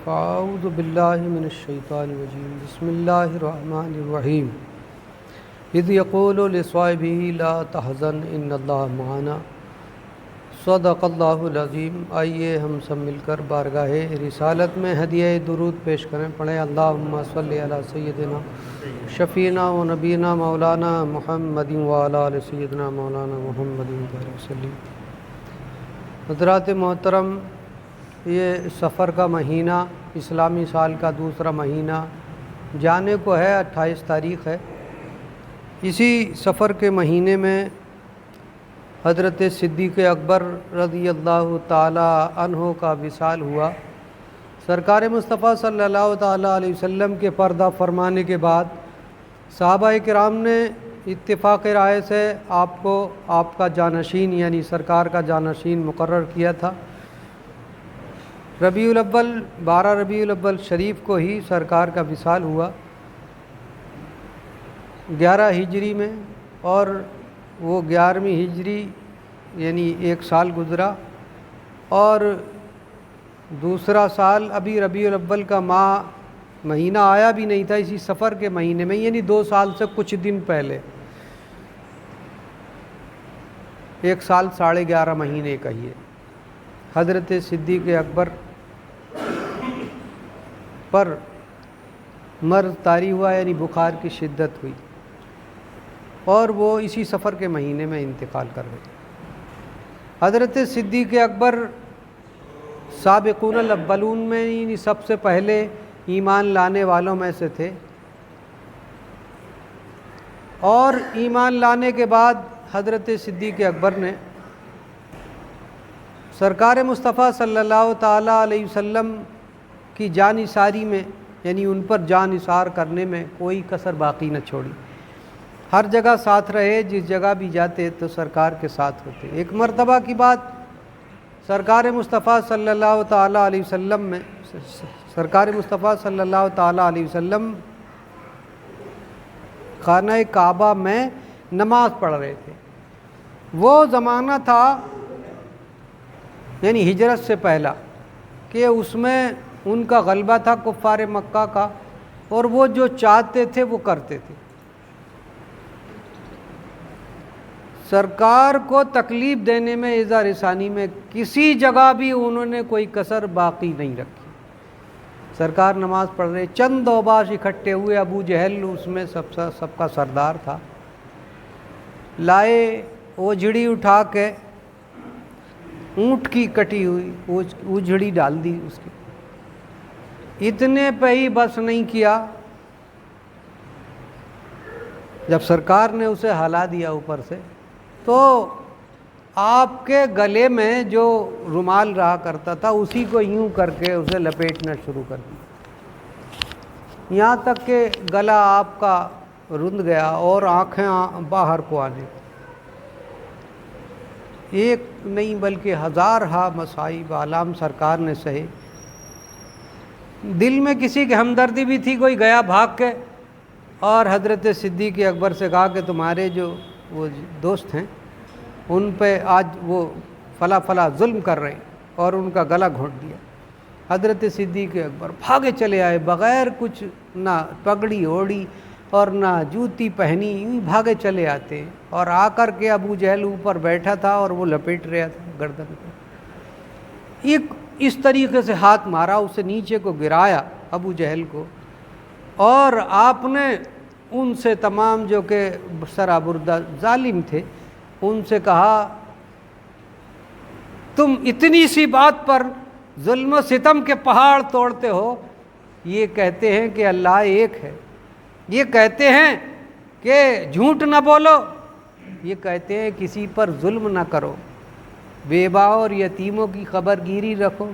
اعوذ باللہ من الشیطان الرجیم بسم اللہ الرحمن الرحیم اذ یقول لصاحبہ لا تحزن ان اللہ معنا صدق اللہ العظیم۔ آئیے ہم سب مل کر بارگاہ رسالت میں ہدیہ درود پیش کریں، پڑھیں اللہم صلی علی سیدنا شفینا و نبینا مولانا محمد وعلی آل سیدنا مولانا محمد وسلم۔ حضرات محترم، یہ سفر کا مہینہ اسلامی سال کا دوسرا مہینہ جانے کو ہے، 28 تاریخ ہے۔ اسی سفر کے مہینے میں حضرت صدیق اکبر رضی اللہ تعالی عنہ کا وصال ہوا۔ سرکار مصطفیٰ صلی اللہ تعالی علیہ وسلم کے پردہ فرمانے کے بعد صحابہ کرام نے اتفاق رائے سے آپ کو آپ کا جانشین یعنی سرکار کا جانشین مقرر کیا تھا۔ ربیع الاول 12 ربیع الاول شریف کو ہی سرکار کا وصال ہوا 11 ہجری میں، اور وہ 11ویں ہجری یعنی ایک سال گزرا، اور دوسرا سال ابھی ربیع الاول کا مہینہ آیا بھی نہیں تھا، اسی سفر کے مہینے میں یعنی 2 سال سے کچھ دن پہلے، 1 سال 11.5 مہینے کا ہی ہے۔ حضرت صدیق اکبر پر مرض طاری ہوا یعنی بخار کی شدت ہوئی، اور وہ اسی سفر کے مہینے میں انتقال کر گئے۔ حضرت صدیق اکبر سابقون الاولون میں یعنی سب سے پہلے ایمان لانے والوں میں سے تھے، اور ایمان لانے کے بعد حضرت صدیق اکبر نے سرکار مصطفیٰ صلی اللہ تعالی علیہ وسلم کی جان نثاری میں یعنی ان پر جان نثار کرنے میں کوئی کسر باقی نہ چھوڑی، ہر جگہ ساتھ رہے، جس جگہ بھی جاتے تو سرکار کے ساتھ ہوتے۔ ایک مرتبہ کی بات، سرکار مصطفیٰ صلی اللہ تعالی علیہ وسلم میں سرکار مصطفیٰ صلی اللہ تعالی علیہ وسلم خانہ کعبہ میں نماز پڑھ رہے تھے۔ وہ زمانہ تھا یعنی ہجرت سے پہلا کہ اس میں ان کا غلبہ تھا کفار مکہ کا، اور وہ جو چاہتے تھے وہ کرتے تھے۔ سرکار کو تکلیف دینے میں، ایذا رسانی میں کسی جگہ بھی انہوں نے کوئی کسر باقی نہیں رکھی۔ سرکار نماز پڑھ رہے، چند اوباش اکٹھے ہوئے، ابو جہل اس میں سب کا سردار تھا، لائے اوجھڑی اٹھا کے اونٹ کی کٹی ہوئی اوجھڑی ڈال دی اس کی، اتنے پہ ہی بس نہیں کیا، جب سرکار نے اسے ہلا دیا اوپر سے تو آپ کے گلے میں جو رومال رہا کرتا تھا اسی کو یوں کر کے اسے لپیٹنا شروع کر دیا، یہاں تک کہ گلا آپ کا رند گیا اور آنکھیں باہر کو آنے، ایک نہیں بلکہ ہزارہا مصائب عالم سرکار نے سہے۔ دل میں کسی کی ہمدردی بھی تھی، کوئی گیا بھاگ کے اور حضرت صدیق اکبر سے کہا کہ تمہارے جو وہ دوست ہیں ان پہ آج وہ فلا ظلم کر رہے ہیں، اور ان کا گلا گھونٹ دیا۔ حضرت صدیق اکبر بھاگے چلے آئے، بغیر کچھ نہ پگڑی اوڑی اور نہ جوتی پہنی، یوں بھاگے چلے آتے، اور آ کر کے ابو جہل اوپر بیٹھا تھا اور وہ لپیٹ رہا تھا گردن کو، ایک اس طریقے سے ہاتھ مارا، اسے نیچے کو گرایا ابو جہل کو، اور آپ نے ان سے تمام جو کہ سرابردہ ظالم تھے ان سے کہا تم اتنی سی بات پر ظلم و ستم کے پہاڑ توڑتے ہو، یہ کہتے ہیں کہ اللہ ایک ہے، یہ کہتے ہیں کہ جھوٹ نہ بولو، یہ کہتے ہیں کسی پر ظلم نہ کرو، بیواں اور یتیموں کی خبر گیری رکھو،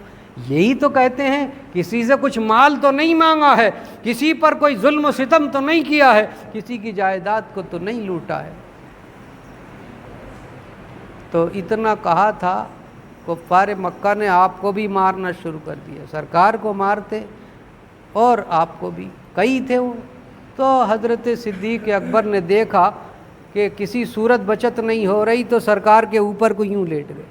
یہی تو کہتے ہیں، کسی سے کچھ مال تو نہیں مانگا ہے، کسی پر کوئی ظلم و ستم تو نہیں کیا ہے، کسی کی جائیداد کو تو نہیں لوٹا ہے۔ تو اتنا کہا تھا، کفار مکہ نے آپ کو بھی مارنا شروع کر دیا، سرکار کو مارتے اور آپ کو بھی، کئی تھے وہ۔ تو حضرت صدیق اکبر نے دیکھا کہ کسی صورت بچت نہیں ہو رہی، تو سرکار کے اوپر کو یوں لیٹ گئے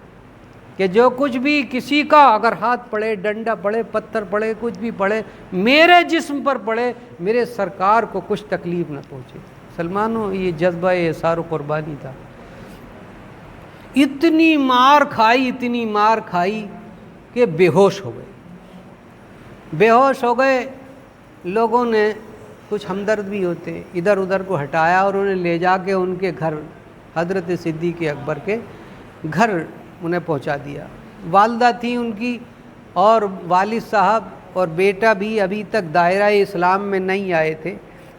کہ جو کچھ بھی کسی کا اگر ہاتھ پڑے، ڈنڈا پڑے، پتھر پڑے، کچھ بھی پڑے، میرے جسم پر پڑے، میرے سرکار کو کچھ تکلیف نہ پہنچے۔ مسلمانوں، یہ جذبہ احسار و قربانی تھا۔ اتنی مار کھائی کہ بے ہوش ہو گئے۔ لوگوں نے، کچھ ہمدرد بھی ہوتے، ادھر ادھر کو ہٹایا اور انہیں لے جا کے ان کے گھر، حضرت صدیق اکبر کے گھر انہیں پہنچا دیا۔ والدہ تھیں ان کی، اور والد صاحب اور بیٹا بھی ابھی تک دائرہ اسلام میں نہیں آئے تھے،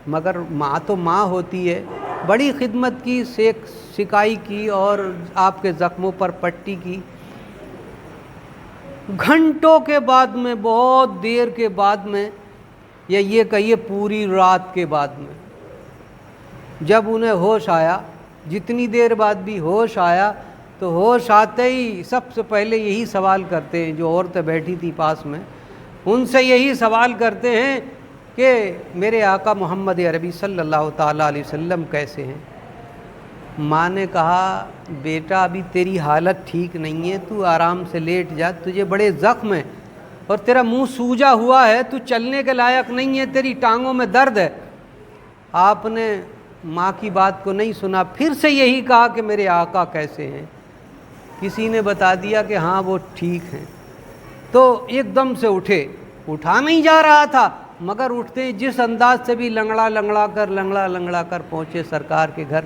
مگر ماں تو ماں ہوتی ہے، بڑی خدمت کی، سکائی کی اور آپ کے زخموں پر پٹی کی۔ گھنٹوں کے بعد میں، بہت دیر کے بعد میں، یا یہ کہیے پوری رات کے بعد میں، جب انہیں ہوش آیا، جتنی دیر بعد بھی ہوش آیا، تو ہوش آتے ہی سب سے پہلے یہی سوال کرتے ہیں، جو عورتیں بیٹھی تھی پاس میں، ان سے یہی سوال کرتے ہیں کہ میرے آقا محمد عربی صلی اللہ تعالیٰ علیہ وسلم کیسے ہیں؟ ماں نے کہا بیٹا ابھی تیری حالت ٹھیک نہیں ہے، تو آرام سے لیٹ جا، تجھے بڑے زخم ہیں اور تیرا منہ سوجا ہوا ہے، تو چلنے کے لائق نہیں ہے، تیری ٹانگوں میں درد ہے۔ آپ نے ماں کی بات کو نہیں سنا، پھر سے یہی کہا کہ میرے آقا کیسے ہیں؟ کسی نے بتا دیا کہ ہاں وہ ٹھیک ہیں، تو ایک دم سے اٹھا نہیں جا رہا تھا، مگر اٹھتے جس انداز سے بھی لنگڑا کر پہنچے سرکار کے گھر،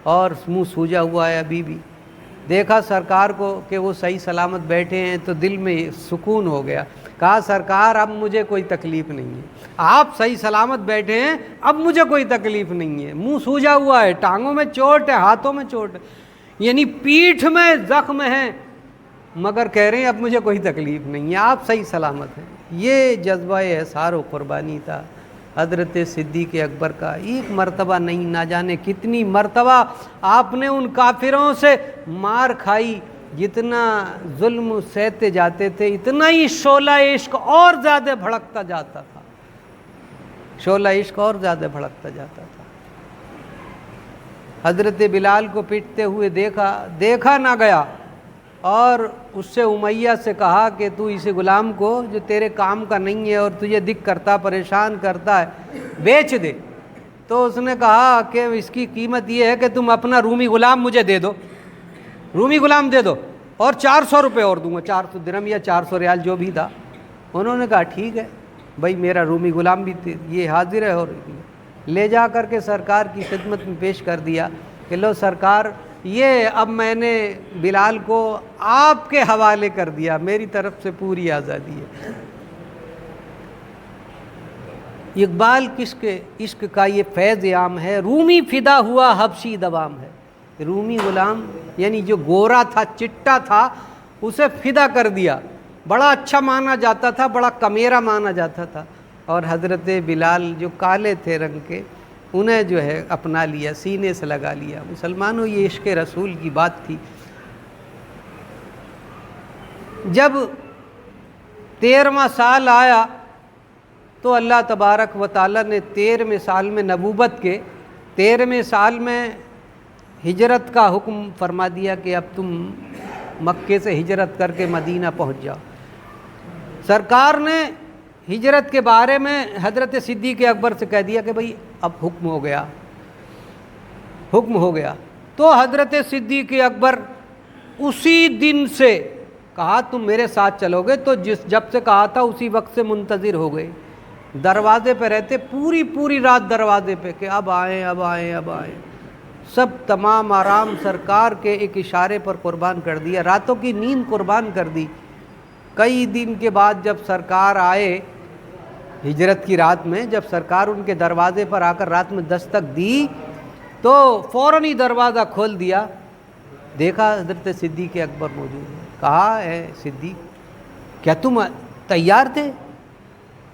اور منہ سوجا ہوا ہے ابھی بھی۔ دیکھا سرکار کو کہ وہ صحیح سلامت بیٹھے ہیں تو دل میں سکون ہو گیا۔ کہا سرکار اب مجھے کوئی تکلیف نہیں ہے، آپ صحیح سلامت بیٹھے ہیں، اب مجھے کوئی تکلیف نہیں ہے۔ منہ سوجا ہوا ہے، ٹانگوں میں چوٹ ہے، ہاتھوں میں چوٹ ہے، یعنی پیٹھ میں زخم ہے، مگر کہہ رہے ہیں اب مجھے کوئی تکلیف نہیں ہے، آپ صحیح سلامت ہیں۔ یہ جذبہ احسار و قربانی تھا حضرت صدیق اکبر کا۔ ایک مرتبہ نہیں، نہ جانے کتنی مرتبہ آپ نے ان کافروں سے مار کھائی، جتنا ظلم سہتے جاتے تھے اتنا ہی شعلہ عشق اور زیادہ بھڑکتا جاتا تھا، شعلہ عشق اور زیادہ بھڑکتا جاتا تھا۔ حضرت بلال کو پٹتے ہوئے دیکھا نہ گیا، اور اس سے امیہ سے کہا کہ تو اس غلام کو جو تیرے کام کا نہیں ہے اور تجھے دکھ کرتا، پریشان کرتا ہے، بیچ دے۔ تو اس نے کہا کہ اس کی قیمت یہ ہے کہ تم اپنا رومی غلام مجھے دے دو، رومی غلام دے دو، اور 400 روپے اور دوں گا، 400 درہم یا 400 ریال جو بھی تھا۔ انہوں نے کہا ٹھیک ہے بھائی، میرا رومی غلام بھی یہ حاضر ہے، اور لے جا کر کے سرکار کی خدمت میں پیش کر دیا کہ لو سرکار، یہ اب میں نے بلال کو آپ کے حوالے کر دیا، میری طرف سے پوری آزادی ہے۔ اقبال عشق کا یہ فیض عام ہے، رومی فدا ہوا حبشی دوام ہے۔ رومی غلام یعنی جو گورا تھا، چٹا تھا، اسے فدا کر دیا، بڑا اچھا مانا جاتا تھا، بڑا کمیرا مانا جاتا تھا، اور حضرت بلال جو کالے تھے رنگ کے، انہیں جو ہے اپنا لیا، سینے سے لگا لیا۔ مسلمانوں، یہ عشق رسول کی بات تھی۔ جب 13واں سال آیا تو اللہ تبارک و تعالیٰ نے 13ویں سال میں نبوت کے 13ویں سال میں ہجرت کا حکم فرما دیا کہ اب تم مکے سے ہجرت کر کے مدینہ پہنچ جاؤ۔ سرکار نے ہجرت کے بارے میں حضرت صدیق اکبر سے کہہ دیا کہ بھئی اب حکم ہو گیا۔ تو حضرت صدیق اکبر اسی دن سے کہا تم میرے ساتھ چلو گے، تو جب سے کہا تھا اسی وقت سے منتظر ہو گئے، دروازے پہ رہتے، پوری رات دروازے پہ کہ اب آئیں۔ سب تمام آرام سرکار کے ایک اشارے پر قربان کر دیا، راتوں کی نیند قربان کر دی۔ کئی دن کے بعد جب سرکار آئے ہجرت کی رات میں، جب سرکار ان کے دروازے پر آ کر رات میں دستک دی تو فوراً ہی دروازہ کھول دیا، دیکھا حضرت صدیق اکبر موجود ہے۔ کہا اے صدیق، کیا تم تیار تھے؟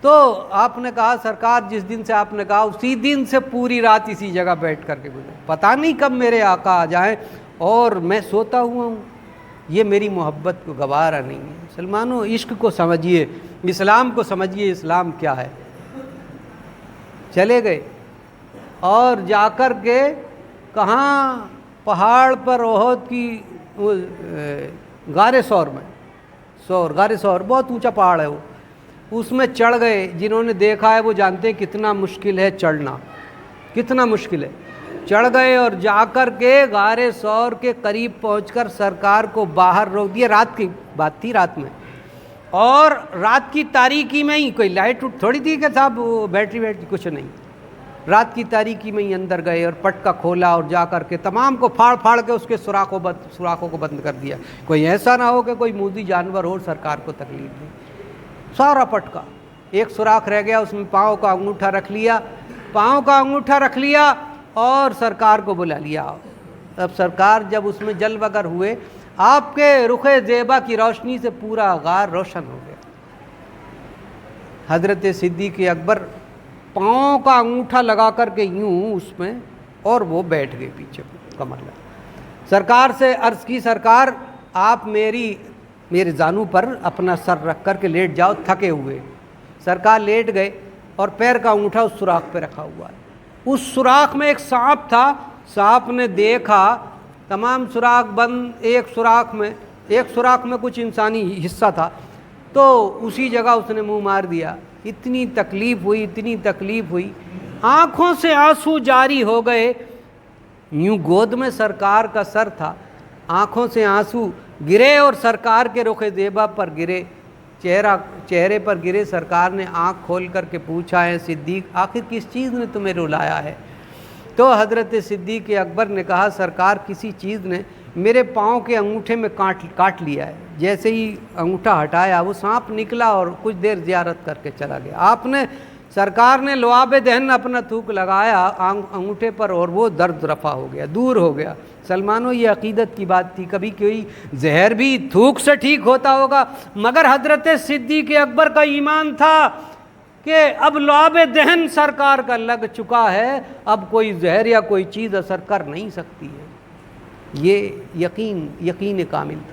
تو آپ نے کہا سرکار جس دن سے آپ نے کہا اسی دن سے پوری رات اسی جگہ بیٹھ کر کے گزرے، پتہ نہیں کب میرے آقا آ جائیں اور میں سوتا ہوا ہوں، یہ میری محبت کو گوارا نہیں ہے۔ مسلمانوں، عشق کو سمجھیے، اسلام کو سمجھیے، اسلام کیا ہے۔ چلے گئے اور جا کر کے کہاں، پہاڑ پر احد کی غار ثور میں، غار ثور بہت اونچا پہاڑ ہے وہ، اس میں چڑھ گئے۔ جنہوں نے دیکھا ہے وہ جانتے ہیں کتنا مشکل ہے چڑھنا، کتنا مشکل ہے۔ چڑھ گئے اور جا کر کے غار ثور کے قریب پہنچ کر سرکار کو باہر روک دیا۔ رات کی بات تھی، رات میں، اور رات کی تاریکی میں ہی، کوئی لائٹ تھوڑی تھی کہ صاحب بیٹری کچھ نہیں، رات کی تاریکی میں ہی اندر گئے اور پٹکا کھولا اور جا کر کے تمام کو پھاڑ کے اس کے سوراخوں کو بند کر دیا، کوئی ایسا نہ ہو کہ کوئی موذی جانور ہو سرکار کو تکلیف دے۔ سارا پٹکا، ایک سوراخ رہ گیا، اس میں پاؤں کا انگوٹھا رکھ لیا اور سرکار کو بلا لیا۔ اب سرکار جب اس میں جل وگر ہوئے، آپ کے رخ زیبا کی روشنی سے پورا غار روشن ہو گیا۔ حضرت صدیق اکبر پاؤں کا انگوٹھا لگا کر کے یوں اس میں، اور وہ بیٹھ گئے پیچھے کمر لگا۔ سرکار سے عرض کی، سرکار آپ میرے زانو پر اپنا سر رکھ کر کے لیٹ جاؤ، تھکے ہوئے۔ سرکار لیٹ گئے اور پیر کا انگوٹھا اس سوراخ پہ رکھا ہوا ہے۔ اس سوراخ میں ایک سانپ تھا، سانپ نے دیکھا تمام سوراخ بند، ایک سوراخ میں کچھ انسانی حصہ تھا، تو اسی جگہ اس نے منہ مار دیا۔ اتنی تکلیف ہوئی، آنکھوں سے آنسو جاری ہو گئے۔ یوں گود میں سرکار کا سر تھا، آنکھوں سے آنسو گرے اور سرکار کے رخ زیبا پر گرے، چہرے پر گرے۔ سرکار نے آنکھ کھول کر کے پوچھا، ہے صدیق آخر کس چیز نے تمہیں رلایا ہے؟ تو حضرت صدیق اکبر نے کہا، سرکار کسی چیز نے میرے پاؤں کے انگوٹھے میں کاٹ لیا ہے۔ جیسے ہی انگوٹھا ہٹایا وہ سانپ نکلا اور کچھ دیر زیارت کر کے چلا گیا۔ سرکار نے لعاب دہن اپنا تھوک لگایا انگوٹھے پر اور وہ درد رفع ہو گیا، دور ہو گیا۔ سلمانوں یہ عقیدت کی بات تھی، کبھی کوئی زہر بھی تھوک سے ٹھیک ہوتا ہوگا، مگر حضرت صدیق اکبر کا ایمان تھا کہ اب لعاب دہن سرکار کا لگ چکا ہے، اب کوئی زہر یا کوئی چیز اثر کر نہیں سکتی ہے۔ یہ یقین کامل تھا۔